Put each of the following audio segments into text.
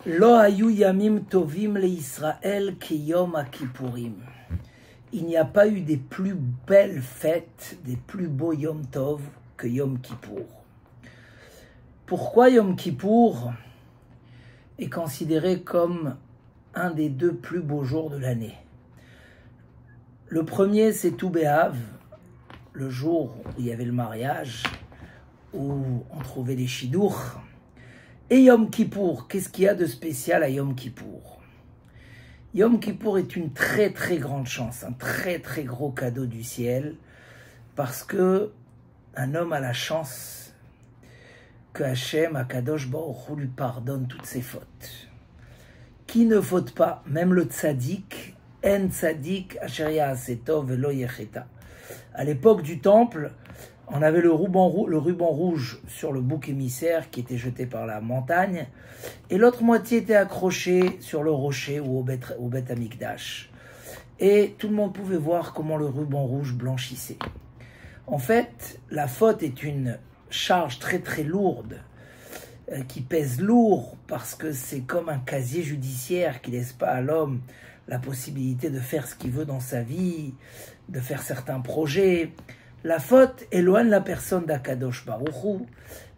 Lo hayu yamim tovim le Israël ki yom Kippourim. Il n'y a pas eu des plus belles fêtes, des plus beaux Yom Tov que Yom Kippour. Pourquoi Yom Kippour est considéré comme un des deux plus beaux jours de l'année? Le premier, c'est Tou B'Av, le jour où il y avait le mariage, où on trouvait des chidours. Et Yom Kippour, qu'est-ce qu'il y a de spécial à Yom Kippour? Yom Kippour est une très très grande chance, un très très gros cadeau du ciel, parce que un homme a la chance que Hachem, Akadosh Baruch Hu, lui pardonne toutes ses fautes. Qui ne faute pas, même le tzaddik, en tzaddik asher ya'asetov velo yecheta. À l'époque du temple, on avait le ruban rouge sur le bouc émissaire qui était jeté par la montagne, et l'autre moitié était accrochée sur le rocher ou au Beth Amikdash. Et tout le monde pouvait voir comment le ruban rouge blanchissait. En fait, la faute est une charge très très lourde, qui pèse lourd, parce que c'est comme un casier judiciaire qui ne laisse pas à l'homme la possibilité de faire ce qu'il veut dans sa vie, de faire certains projets. La faute éloigne la personne d'Akadosh Baruch Hu.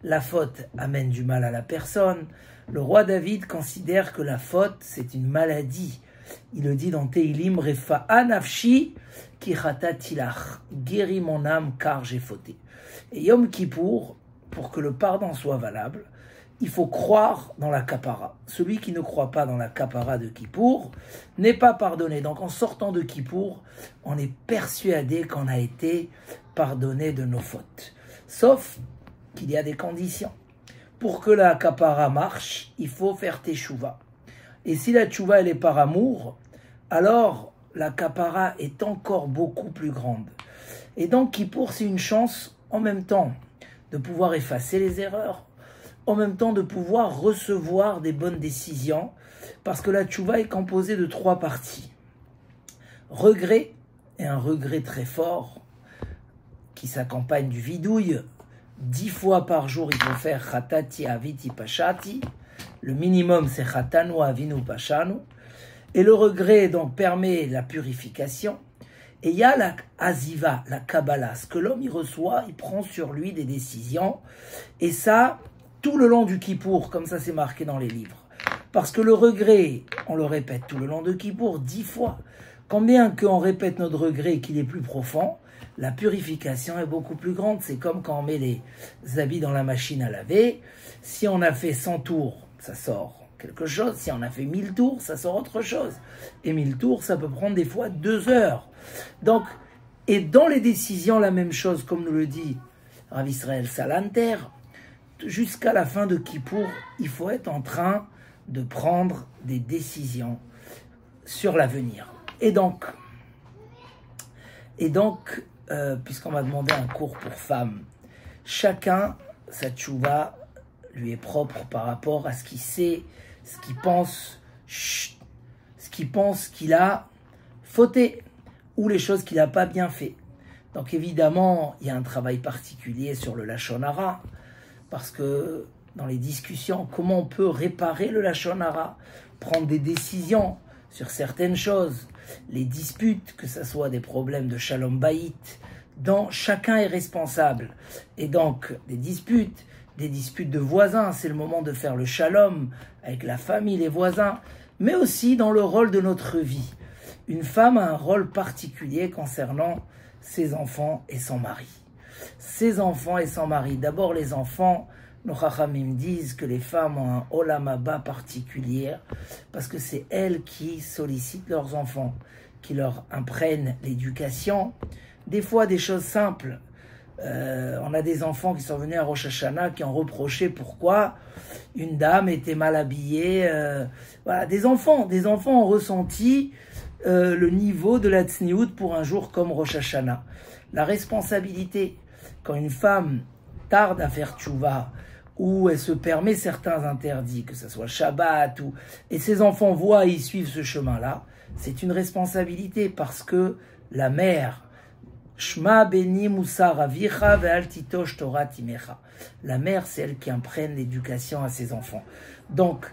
La faute amène du mal à la personne. Le roi David considère que la faute, c'est une maladie. Il le dit dans Teilim, Refa'a nafshi ki chatatilach. Guéris mon âme car j'ai fauté. Et Yom Kippour, pour que le pardon soit valable, il faut croire dans la kapara. Celui qui ne croit pas dans la kapara de Kippour n'est pas pardonné. Donc en sortant de Kippour, on est persuadé qu'on a été pardonné de nos fautes. Sauf qu'il y a des conditions. Pour que la kapara marche, il faut faire teshuva. Et si la teshuva elle est par amour, alors la kapara est encore beaucoup plus grande. Et donc Kippour, c'est une chance en même temps de pouvoir effacer les erreurs, en même temps de pouvoir recevoir des bonnes décisions, parce que la teshuva est composée de 3 parties. Regret, et un regret très fort, qui s'accompagne du vidouille. 10 fois par jour, il faut faire chatati aviti pashati. Le minimum, c'est chatanu avinu pashanu. Et le regret, donc, permet la purification. Et il y a la aziva, la kabbalah. Ce que l'homme, il reçoit, il prend sur lui des décisions. Et ça, tout le long du Kippour, comme ça c'est marqué dans les livres. Parce que le regret, on le répète tout le long de Kippour, 10 fois. Combien qu'on répète notre regret et qu'il est plus profond, la purification est beaucoup plus grande. C'est comme quand on met les habits dans la machine à laver. Si on a fait 100 tours, ça sort quelque chose. Si on a fait 1000 tours, ça sort autre chose. Et 1000 tours, ça peut prendre des fois 2 heures. Donc, et dans les décisions, la même chose, comme nous le dit Rav Israël Salanter, jusqu'à la fin de Kippour, il faut être en train de prendre des décisions sur l'avenir. Et donc, puisqu'on m'a demandé un cours pour femmes, chacun, sa tchouva lui est propre par rapport à ce qu'il sait, ce qu'il pense qu'il a fauté, ou les choses qu'il n'a pas bien fait. Donc évidemment, il y a un travail particulier sur le Lachon Hara, parce que dans les discussions, comment on peut réparer le Lachon Hara, prendre des décisions sur certaines choses, les disputes, que ce soit des problèmes de Shalom Bayit, dont chacun est responsable. Et donc, des disputes de voisins, c'est le moment de faire le Shalom avec la famille, les voisins, mais aussi dans le rôle de notre vie. Une femme a un rôle particulier concernant ses enfants et son mari. Ses enfants et son mari. D'abord, les enfants, nos Chachamim disent que les femmes ont un Olam Haba particulier parce que c'est elles qui sollicitent leurs enfants, qui leur imprègnent l'éducation. Des fois, des choses simples. On a des enfants qui sont venus à Rosh Hashanah qui ont reproché pourquoi une dame était mal habillée. Voilà, des enfants ont ressenti le niveau de la tzniout pour un jour comme Rosh Hashanah. La responsabilité, quand une femme tarde à faire tchouva, où elle se permet certains interdits, que ce soit Shabbat, et ses enfants voient et ils suivent ce chemin-là, c'est une responsabilité parce que la mère Shma beni musar avicha ve'al titosh Torah timecha. La mère, c'est elle qui imprègne l'éducation à ses enfants. Donc,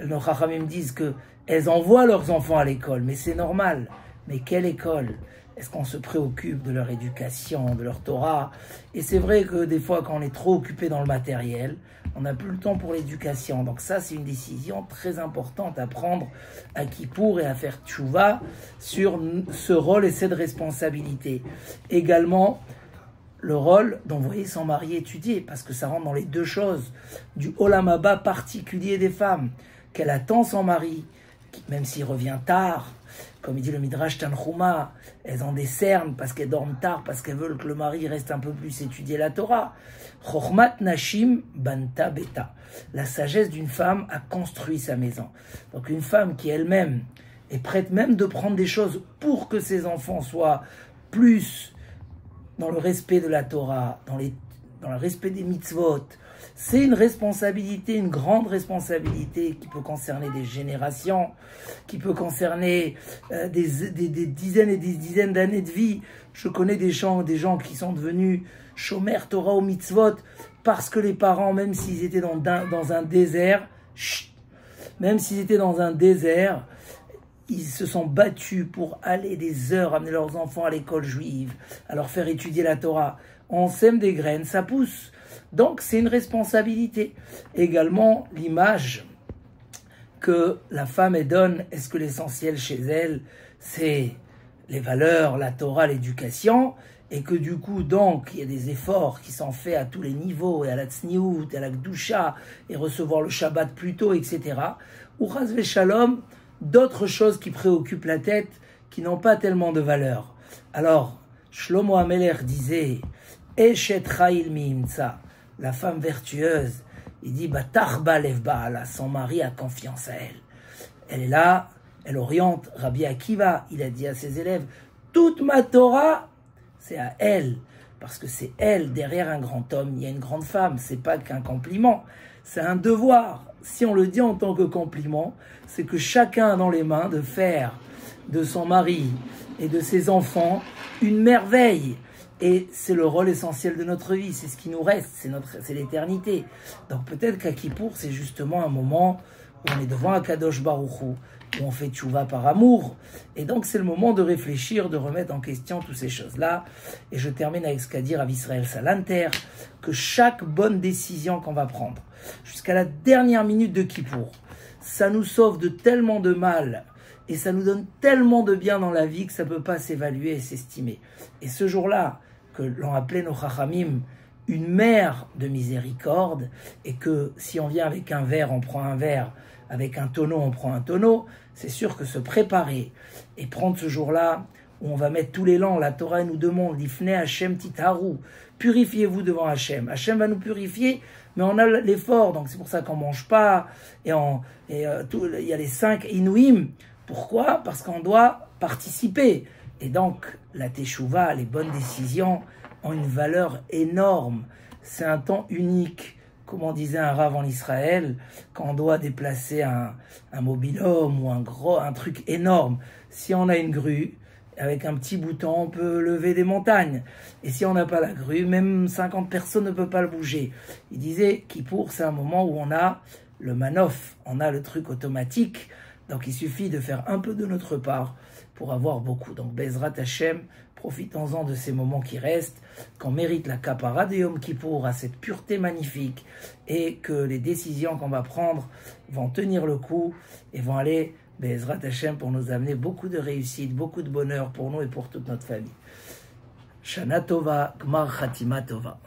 nos Chachamim disent que elles envoient leurs enfants à l'école, mais c'est normal. Mais quelle école? Est-ce qu'on se préoccupe de leur éducation, de leur Torah? Et c'est vrai que des fois, quand on est trop occupé dans le matériel, on n'a plus le temps pour l'éducation. Donc ça, c'est une décision très importante à prendre à Kippour et à faire tchouva sur ce rôle et cette responsabilité. Également, le rôle d'envoyer son mari étudier, parce que ça rentre dans les deux choses. Du Olam Haba particulier des femmes, qu'elle attend son mari, même s'il revient tard, comme il dit le Midrash Tanchuma, elles en décernent parce qu'elles dorment tard, parce qu'elles veulent que le mari reste un peu plus étudier la Torah. Chochmat Nashim Banta Beta. La sagesse d'une femme a construit sa maison. Donc une femme qui elle-même est prête même de prendre des choses pour que ses enfants soient plus dans le respect de la Torah, dans le respect des mitzvot, c'est une responsabilité, une grande responsabilité qui peut concerner des générations, qui peut concerner des dizaines et des dizaines d'années de vie. Je connais des gens qui sont devenus shomer Torah ou mitzvot parce que les parents, même s'ils étaient dans un désert, ils se sont battus pour aller des heures amener leurs enfants à l'école juive, à leur faire étudier la Torah. On sème des graines, ça pousse. Donc c'est une responsabilité. Également l'image que la femme elle donne, est-ce que l'essentiel chez elle, c'est les valeurs, la Torah, l'éducation, et que du coup, donc, il y a des efforts qui sont faits à tous les niveaux, et à la tzniout, et à la gdusha, et recevoir le Shabbat plus tôt, etc. Ou chas v'shalom, d'autres choses qui préoccupent la tête, qui n'ont pas tellement de valeur. Alors, Shlomo HaMelech disait, Eshet Chayil mi'imtza, la femme vertueuse, il dit, Tarba lev ba'ala, son mari a confiance à elle. Elle est là, elle oriente. Rabbi Akiva, il a dit à ses élèves, toute ma Torah, c'est à elle. Parce que c'est elle, derrière un grand homme, il y a une grande femme. C'est pas qu'un compliment, c'est un devoir. Si on le dit en tant que compliment, c'est que chacun a dans les mains de faire de son mari et de ses enfants une merveille. Et c'est le rôle essentiel de notre vie, c'est ce qui nous reste, c'est l'éternité. Donc peut-être qu'à Kippour, c'est justement un moment où on est devant Akadosh Baruch Hu, où on fait tchouva par amour. Et donc c'est le moment de réfléchir, de remettre en question toutes ces choses-là. Et je termine avec ce qu'a dit Rav Israël Salanter, que chaque bonne décision qu'on va prendre, jusqu'à la dernière minute de Kippour, ça nous sauve de tellement de mal, et ça nous donne tellement de bien dans la vie que ça ne peut pas s'évaluer et s'estimer. Et ce jour-là, que l'on appelait nos Chachamim une mer de miséricorde, et que si on vient avec un verre, on prend un verre, avec un tonneau, on prend un tonneau, c'est sûr que se préparer et prendre ce jour-là, où on va mettre tous les langs, la Torah nous demande, l'ifne Hashem titharu, purifiez-vous devant Hashem. Hashem va nous purifier, mais on a l'effort, donc c'est pour ça qu'on ne mange pas, il y a les 5 inouïm. Pourquoi? Parce qu'on doit participer. Et donc, la teshuva, les bonnes décisions, ont une valeur énorme. C'est un temps unique. Comme on disait un rave en Israël, quand on doit déplacer un mobil-home ou un truc énorme, si on a une grue, avec un petit bouton, on peut lever des montagnes. Et si on n'a pas la grue, même 50 personnes ne peuvent pas le bouger. Il disait, Kippour, c'est un moment où on a le manof, on a le truc automatique. Donc il suffit de faire un peu de notre part pour avoir beaucoup. Donc Bezrat Hashem, profitons-en de ces moments qui restent, qu'on mérite la kapara de Yom Kippour à cette pureté magnifique, et que les décisions qu'on va prendre vont tenir le coup et vont aller, Bezrat Hashem, pour nous amener beaucoup de réussite, beaucoup de bonheur pour nous et pour toute notre famille. Shana Tova, Gmar Chatima Tova.